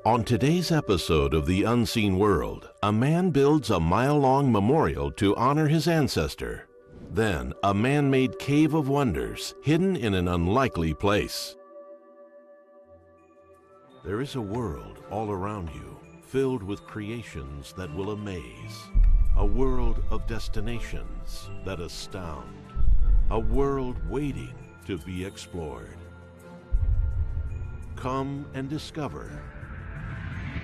On today's episode of The Unseen World, a man builds a mile-long memorial to honor his ancestor. Then, a man-made cave of wonders, hidden in an unlikely place. There is a world all around you, filled with creations that will amaze. A world of destinations that astound. A world waiting to be explored. Come and discover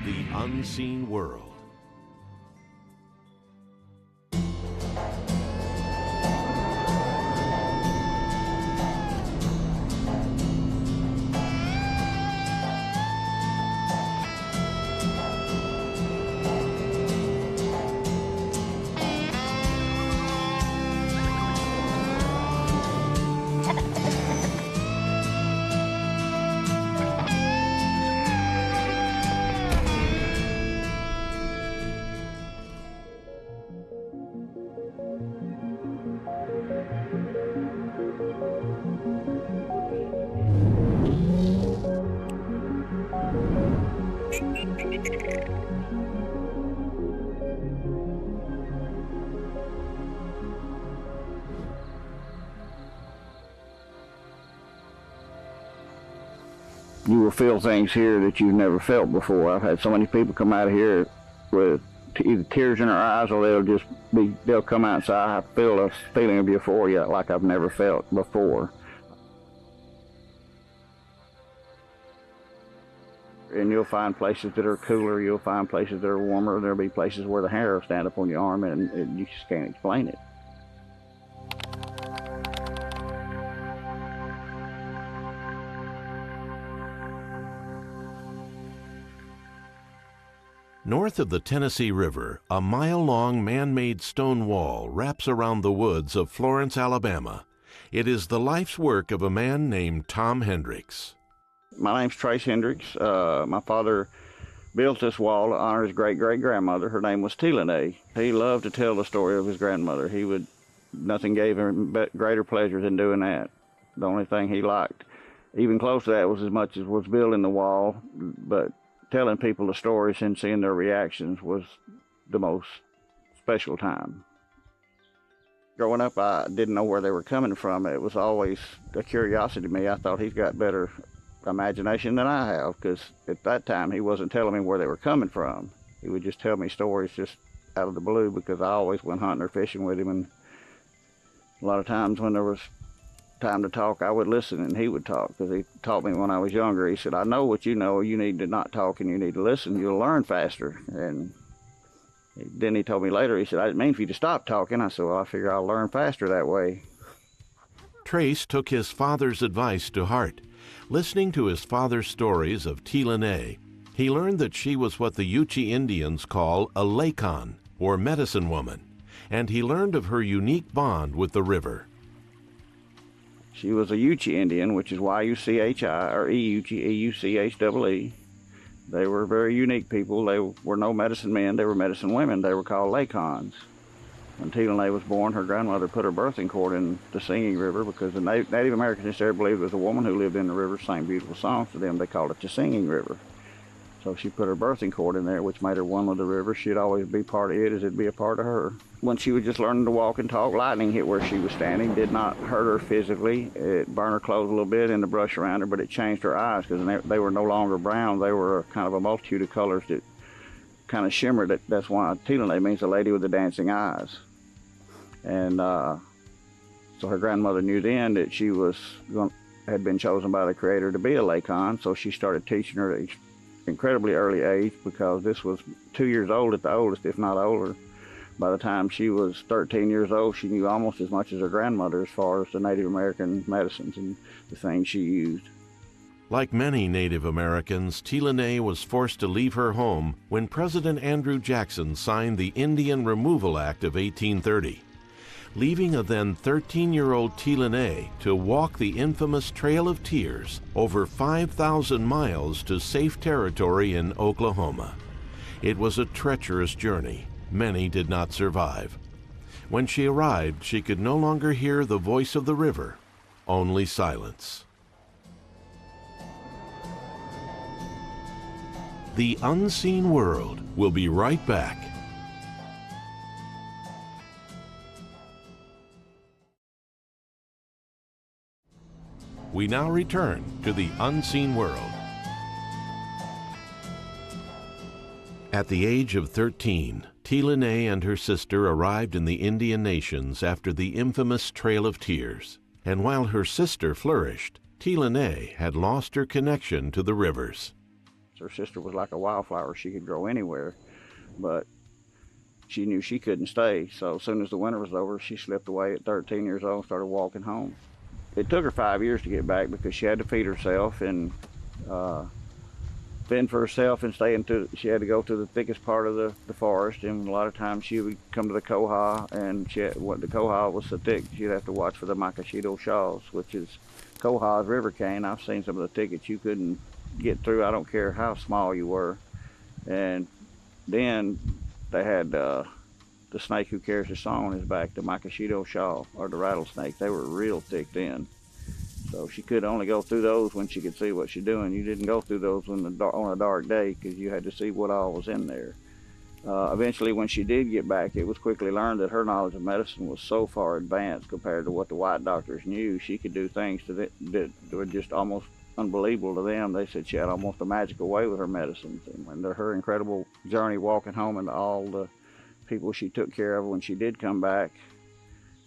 The Unseen World. You will feel things here that you've never felt before. I've had so many people come out of here with either tears in their eyes or they'll come outside. I feel a feeling of euphoria like I've never felt before. And you'll find places that are cooler, you'll find places that are warmer, there'll be places where the hair will stand up on your arm and you just can't explain it. North of the Tennessee River, a mile-long man-made stone wall wraps around the woods of Florence, Alabama. It is the life's work of a man named Tom Hendricks. My name's Trace Hendricks. My father built this wall to honor his great-great-grandmother. Her name was Teelanay. He loved to tell the story of his grandmother. Nothing gave him greater pleasure than doing that. The only thing he liked, even close to that, was as much as was building the wall, but telling people the stories and seeing their reactions was the most special time. Growing up, I didn't know where they were coming from. It was always a curiosity to me. I thought he's got better imagination than I have, because at that time he wasn't telling me where they were coming from. He would just tell me stories just out of the blue, because I always went hunting or fishing with him, and a lot of times when there was time to talk, I would listen and he would talk, because he taught me when I was younger. He said, I know what you know, you need to not talk and you need to listen, you'll learn faster. And then he told me later, he said, I didn't mean for you to stop talking. I said, well, I figure I'll learn faster that way. Trace took his father's advice to heart. Listening to his father's stories of Teelanay, he learned that she was what the Yuchi Indians call a Lakon, or medicine woman, and he learned of her unique bond with the river. She was a Yuchi Indian, which is Y-U-C-H-I, or E-U-C-H-E-E. They were very unique people. They were no medicine men, they were medicine women. They were called Lakons. When Teelanay was born, her grandmother put her birthing cord in the Singing River, because the Native Americans there believed it was a woman who lived in the river, sang beautiful songs to them. They called it the Singing River. So she put her birthing cord in there, which made her one with the river. She'd always be part of it as it'd be a part of her. When she was just learning to walk and talk, lightning hit where she was standing. Did not hurt her physically. It burned her clothes a little bit in the brush around her, but it changed her eyes, because they were no longer brown. They were kind of a multitude of colors that kind of shimmered. That's why Teelanay means the lady with the dancing eyes. And so her grandmother knew then that she had been chosen by the Creator to be a Lakon, so she started teaching her at an incredibly early age, because this was 2 years old at the oldest, if not older. By the time she was 13 years old, she knew almost as much as her grandmother as far as the Native American medicines and the things she used. Like many Native Americans, Teelanay was forced to leave her home when President Andrew Jackson signed the Indian Removal Act of 1830. Leaving a then 13-year-old Teelanay to walk the infamous Trail of Tears over 5,000 miles to safe territory in Oklahoma. It was a treacherous journey. Many did not survive. When she arrived, she could no longer hear the voice of the river, only silence. The Unseen World will be right back. We now return to The Unseen World. At the age of 13, Tila and her sister arrived in the Indian Nations after the infamous Trail of Tears. And while her sister flourished, Tila had lost her connection to the rivers. Her sister was like a wildflower. She could grow anywhere, but she knew she couldn't stay. So as soon as the winter was over, she slipped away at 13 years old and started walking home. It took her 5 years to get back because she had to feed herself and fend for herself and she had to go to the thickest part of the forest, and a lot of times she would come to the koha, and the koha was so thick she'd have to watch for the makashido shawls, which is koha's river cane. I've seen some of the thickets you couldn't get through, I don't care how small you were. And then they had the snake who carries the song on his back, the makashido shawl, or the rattlesnake. They were real thick then. So she could only go through those when she could see what she's doing. You didn't go through those on a dark day because you had to see what all was in there. Eventually, when she did get back, it was quickly learned that her knowledge of medicine was so far advanced compared to what the white doctors knew. She could do things that were just almost unbelievable to them. They said she had almost a magical way with her medicines. And her incredible journey walking home and all the people she took care of when she did come back,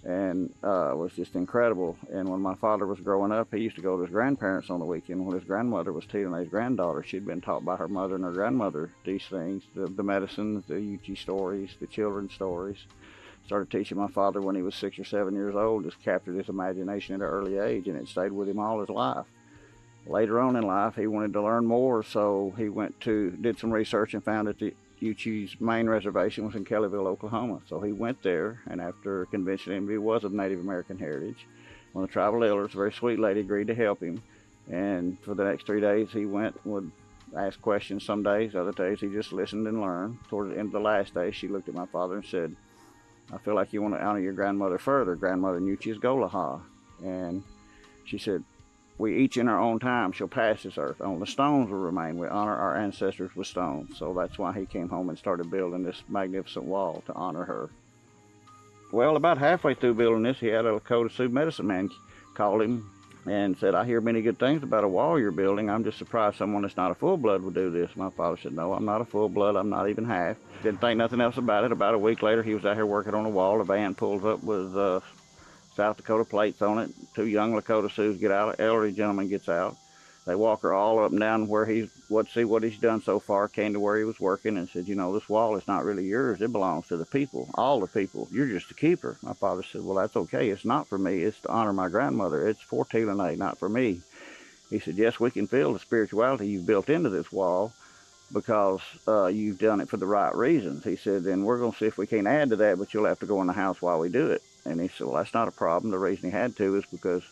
and was just incredible. And when my father was growing up, he used to go to his grandparents on the weekend. When his grandmother was Tila granddaughter, she'd been taught by her mother and her grandmother these things, the medicine, the Uchi stories, the children's stories. Started teaching my father when he was 6 or 7 years old, just captured his imagination at an early age, and it stayed with him all his life. Later on in life, he wanted to learn more, so he did some research and found that the Uchi's main reservation was in Kellyville, Oklahoma. So he went there, and after convincing him he was of Native American heritage, one of the tribal elders, a very sweet lady, agreed to help him. And for the next 3 days, he went, would ask questions some days, other days he just listened and learned. Toward the end of the last day, she looked at my father and said, "I feel like you want to honor your grandmother further. Grandmother Uchi is Golaha." And she said, "We each in our own time shall pass this earth. Only the stones will remain. We honor our ancestors with stones." So that's why he came home and started building this magnificent wall to honor her. Well, about halfway through building this, he had a Lakota Sioux medicine man called him and said, "I hear many good things about a wall you're building. I'm just surprised someone that's not a full-blood would do this." My father said, "No, I'm not a full-blood. I'm not even half." Didn't think nothing else about it. About a week later, he was out here working on a wall. A van pulls up with South Dakota plates on it. Two young Lakota Sioux get out. An elderly gentleman gets out. They walk her all up and down where see what he's done so far. Came to where he was working and said, "You know, this wall is not really yours. It belongs to the people, all the people. You're just the keeper." My father said, "Well, that's okay. It's not for me. It's to honor my grandmother. It's for Tila, not for me." He said, "Yes, we can feel the spirituality you've built into this wall because you've done it for the right reasons." He said, "Then we're going to see if we can't add to that, but you'll have to go in the house while we do it." And he said, "Well, that's not a problem." The reason he had to is because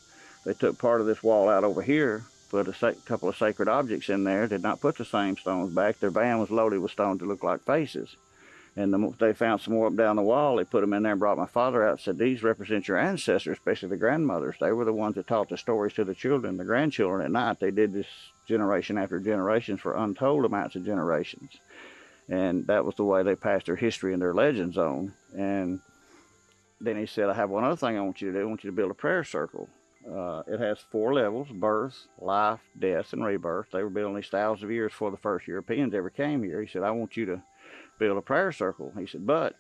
they took part of this wall out over here, put a couple of sacred objects in there, did not put the same stones back. Their van was loaded with stones that looked like faces. And they found some more up down the wall. They put them in there and brought my father out and said, "These represent your ancestors, especially the grandmothers. They were the ones that taught the stories to the children, the grandchildren at night. They did this generation after generations for untold amounts of generations." And that was the way they passed their history and their legends on. And then he said, "I have one other thing I want you to do. I want you to build a prayer circle. It has 4 levels: birth, life, death, and rebirth." They were building these thousands of years before the first Europeans ever came here. He said, "I want you to build a prayer circle." He said, "But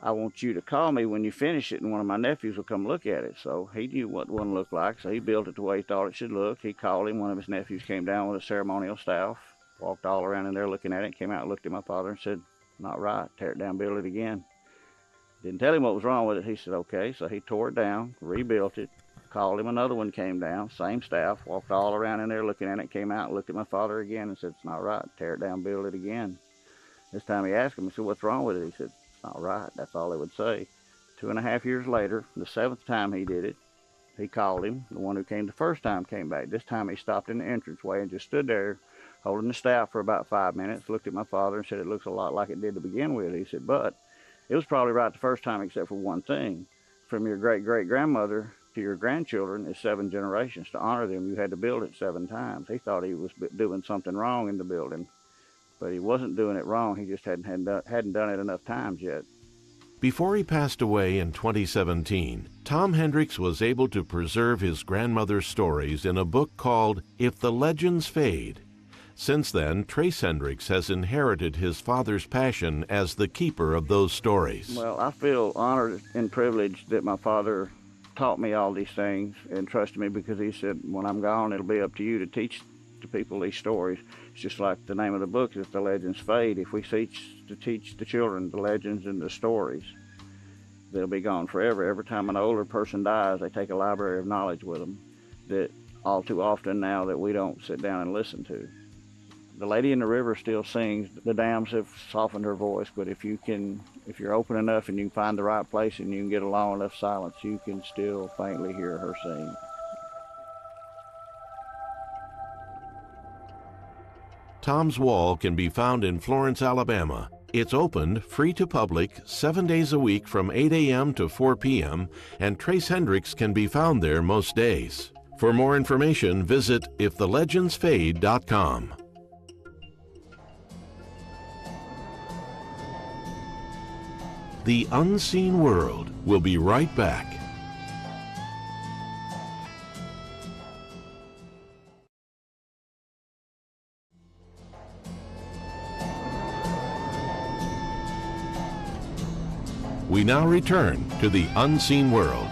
I want you to call me when you finish it, and one of my nephews will come look at it." So he knew what one looked like, so he built it the way he thought it should look. He called him. One of his nephews came down with a ceremonial staff, walked all around in there looking at it, came out and looked at my father and said, "Not right. Tear it down, build it again." Didn't tell him what was wrong with it. He said, "Okay." So he tore it down, rebuilt it, called him. Another one came down, same staff, walked all around in there looking at it, came out and looked at my father again and said, "It's not right. Tear it down, build it again." This time he asked him, he said, "What's wrong with it?" He said, "It's not right." That's all they would say. 2.5 years later, the 7th time he did it, he called him. The one who came the first time came back. This time he stopped in the entranceway and just stood there holding the staff for about 5 minutes, looked at my father and said, "It looks a lot like it did to begin with." He said, "But it was probably right the first time except for one thing. From your great-great-grandmother to your grandchildren is 7 generations. To honor them, you had to build it 7 times." He thought he was doing something wrong in the building. but he wasn't doing it wrong. He just hadn't done it enough times yet. Before he passed away in 2017, Tom Hendricks was able to preserve his grandmother's stories in a book called If the Legends Fade. Since then, Trace Hendricks has inherited his father's passion as the keeper of those stories. Well, I feel honored and privileged that my father taught me all these things and trusted me, because he said, when I'm gone, it'll be up to you to teach the people these stories. It's just like the name of the book, If the Legends Fade. If we teach the children the legends and the stories, they'll be gone forever. Every time an older person dies, they take a library of knowledge with them that all too often now that we don't sit down and listen to. The Lady in the River still sings. The dams have softened her voice, but if you're open enough and you can find the right place and you can get a long enough silence, you can still faintly hear her sing. Tom's Wall can be found in Florence, Alabama. It's opened, free to public, 7 days a week from 8 a.m. to 4 p.m., and Trace Hendricks can be found there most days. For more information, visit ifthelegendsfade.com. The Unseen World will be right back. We now return to the Unseen World.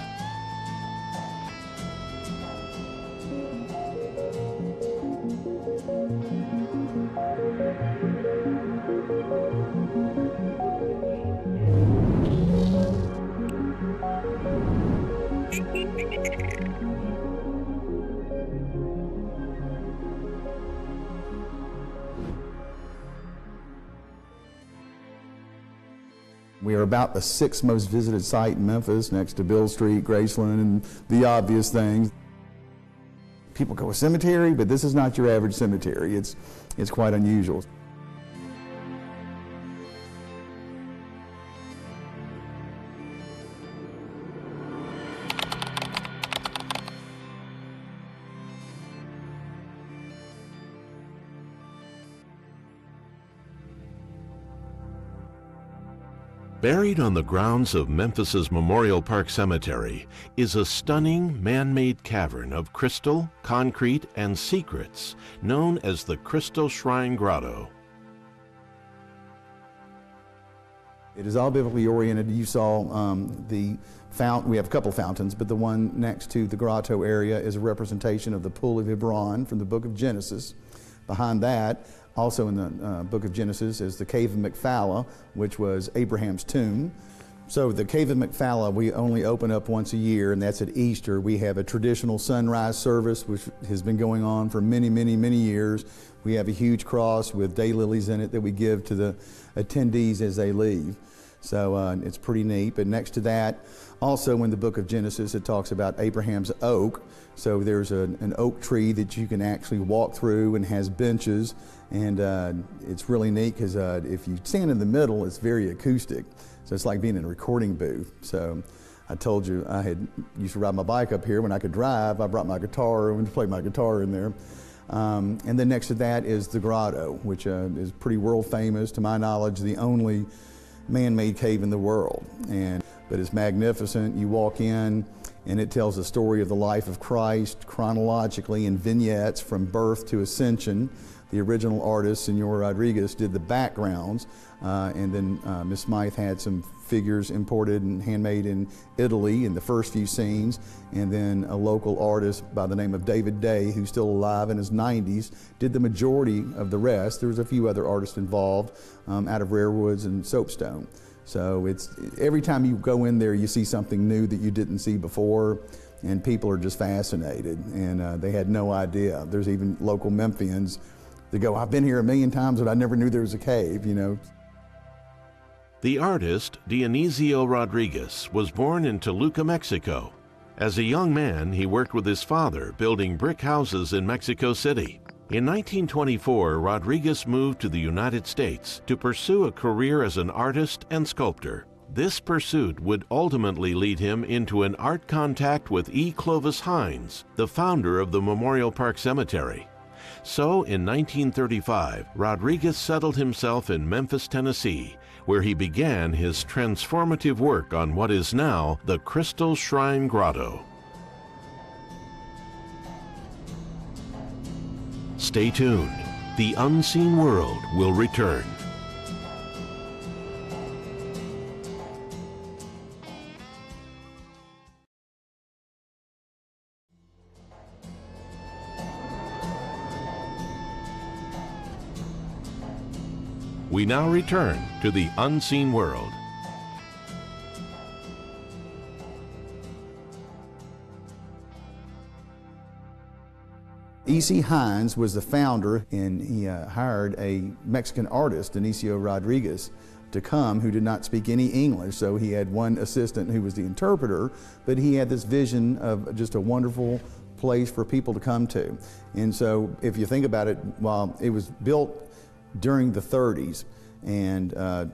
We are about the 6th most visited site in Memphis, next to Bill Street, Graceland, and the obvious things. People go, a cemetery, but this is not your average cemetery. It's quite unusual. Buried on the grounds of Memphis's Memorial Park Cemetery is a stunning man-made cavern of crystal, concrete, and secrets known as the Crystal Shrine Grotto. It is all biblically oriented. You saw the fountain. We have a couple fountains, but the one next to the grotto area is a representation of the Pool of Hebron from the book of Genesis. Behind that, also in the book of Genesis, is the Cave of Machpelah, which was Abraham's tomb. So the Cave of Machpelah, we only open up once a year, and that's at Easter. We have a traditional sunrise service, which has been going on for many, many, many years. We have a huge cross with daylilies in it that we give to the attendees as they leave. So it's pretty neat. But next to that, also in the book of Genesis, it talks about Abraham's oak. So there's an oak tree that you can actually walk through and has benches. And it's really neat because if you stand in the middle, it's very acoustic. So it's like being in a recording booth. So I told you I used to ride my bike up here when I could drive. I brought my guitar and played my guitar in there. And then next to that is the Grotto, which is pretty world famous. To my knowledge, the only man-made cave in the world. But it's magnificent. You walk in and it tells the story of the life of Christ chronologically in vignettes from birth to ascension. The original artist, Senor Rodriguez, did the backgrounds, and then Miss Smythe had some figures imported and handmade in Italy in the first few scenes, and then a local artist by the name of David Day, who's still alive in his 90s, did the majority of the rest. There was a few other artists involved out of rare woods and soapstone. So it's every time you go in there, you see something new that you didn't see before, and people are just fascinated, and they had no idea. There's even local Memphians that go, I've been here a million times, but I never knew there was a cave, you know. The artist, Dionisio Rodriguez, was born in Toluca, Mexico. As a young man, he worked with his father building brick houses in Mexico City. In 1924, Rodriguez moved to the United States to pursue a career as an artist and sculptor. This pursuit would ultimately lead him into an art contact with E. Clovis Hines, the founder of the Memorial Park Cemetery. So in 1935, Rodriguez settled himself in Memphis, Tennessee, where he began his transformative work on what is now the Crystal Shrine Grotto. Stay tuned. The Unseen World will return. We now return to the Unseen World. E.C. Hines was the founder, and he hired a Mexican artist, Inicio Rodriguez, to come who did not speak any English. So he had one assistant who was the interpreter, but he had this vision of just a wonderful place for people to come to. And so if you think about it, while it was built during the 30s, and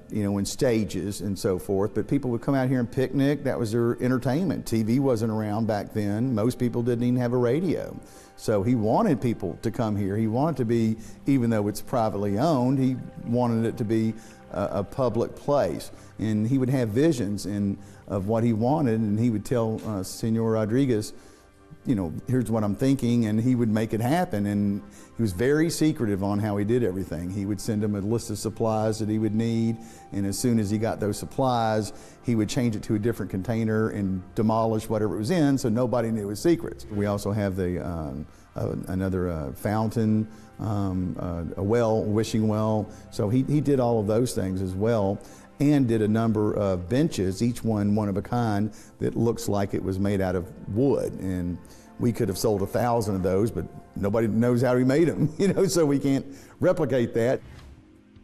in stages and so forth, but people would come out here and picnic. That was their entertainment. TV wasn't around back then. Most people didn't even have a radio. So he wanted people to come here. He wanted to be, even though it's privately owned, he wanted it to be a public place. And he would have visions of what he wanted, and he would tell Senor Rodriguez, here's what I'm thinking, and he would make it happen. And he was very secretive on how he did everything. He would send him a list of supplies that he would need, and as soon as he got those supplies, he would change it to a different container and demolish whatever it was in, so nobody knew his secrets. We also have another fountain, a well, wishing well. So he did all of those things as well, and did a number of benches, each one of a kind, that looks like it was made out of wood. And we could have sold 1,000 of those, but nobody knows how he made them, so we can't replicate that.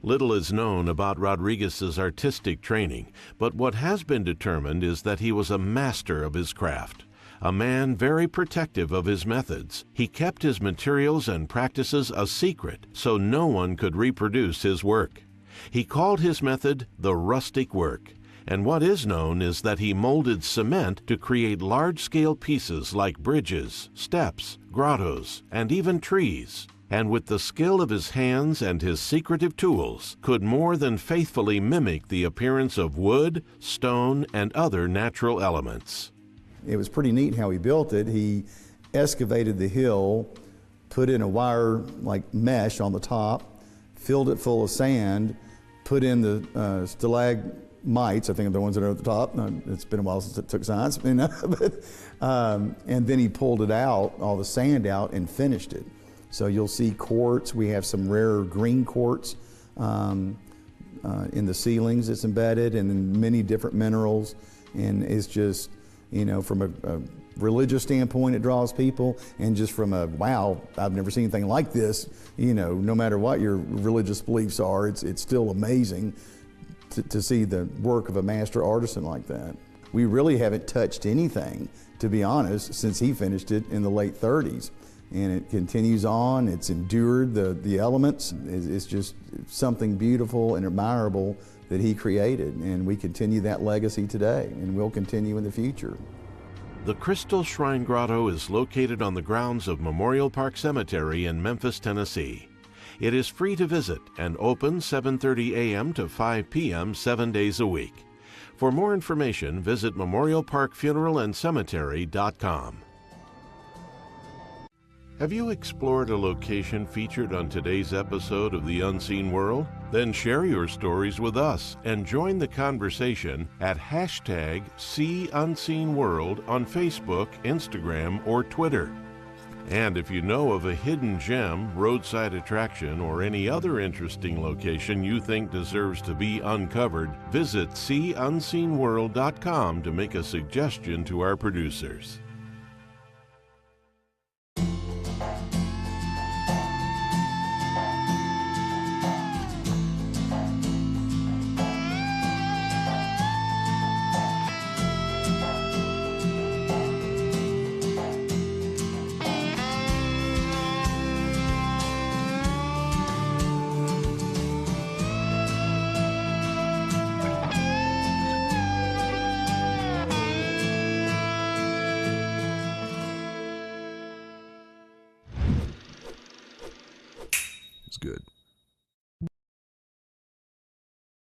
Little is known about Rodriguez's artistic training, but what has been determined is that he was a master of his craft. A man very protective of his methods. He kept his materials and practices a secret, so no one could reproduce his work. He called his method the rustic work, and what is known is that he molded cement to create large-scale pieces like bridges, steps, grottos, and even trees. And with the skill of his hands and his secretive tools, could more than faithfully mimic the appearance of wood, stone, and other natural elements. It was pretty neat how he built it. He excavated the hill, put in a wire like mesh on the top, filled it full of sand, put in the stalagmites, I think are the ones that are at the top. It's been a while since it took science, but, and then he pulled it out, all the sand out, and finished it. So you'll see quartz. We have some rare green quartz in the ceilings that's embedded, and then many different minerals. And it's just, from a religious standpoint, it draws people, and just from a, wow, I've never seen anything like this, no matter what your religious beliefs are, it's still amazing to see the work of a master artisan like that. We really haven't touched anything, to be honest, since he finished it in the late 30s. And it continues on. It's endured the elements. It's just something beautiful and admirable that he created, and we continue that legacy today, and will continue in the future. The Crystal Shrine Grotto is located on the grounds of Memorial Park Cemetery in Memphis, Tennessee. It is free to visit and open 7:30 a.m. to 5 p.m. 7 days a week. For more information, visit memorialparkfuneralandcemetery.com. Have you explored a location featured on today's episode of The Unseen World? Then share your stories with us and join the conversation at #SeeUnseenWorld on Facebook, Instagram, or Twitter. And if you know of a hidden gem, roadside attraction, or any other interesting location you think deserves to be uncovered, visit SeeUnseenWorld.com to make a suggestion to our producers. good.